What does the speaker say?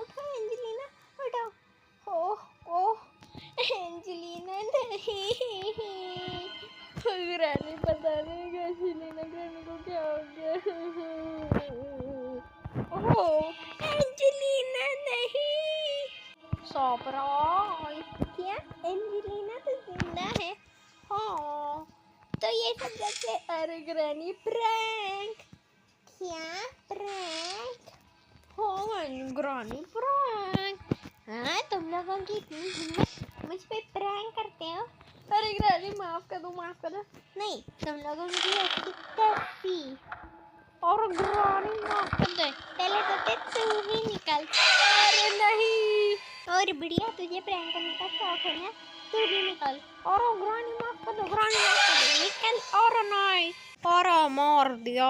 उठो एंजेलिना, उठो। ओह ओह एंजेलिना नहीं। ग्रैनी पता नहीं एंजेलिना ग्रैनी को क्या हो गया। ओह एंजेलिना नहीं। सरप्राइज। क्या एंजेलिना तो जिंदा है? हाँ तो ये सब जैसे अरे ग्रैनी प्रैंक। क्या प्रैंक? हाँ ग्रैनी प्रैंक। हाँ तुम लोगों की इतनी हिम्मत मुझ पे प्रैंक करते हो। अरे ग्रैनी माफ कर दो नहीं तुम लोगों की ऐसी कैसी। और ग्रैनी माफ कर दे। पहले तो तू ही निकल। अरे नहीं। और बढ़िया तुझे प्रैंक करने का शौक है ना, तू भी निकल। और ग्रैनी माफ कर दो निकल। और नहीं और मार दिया।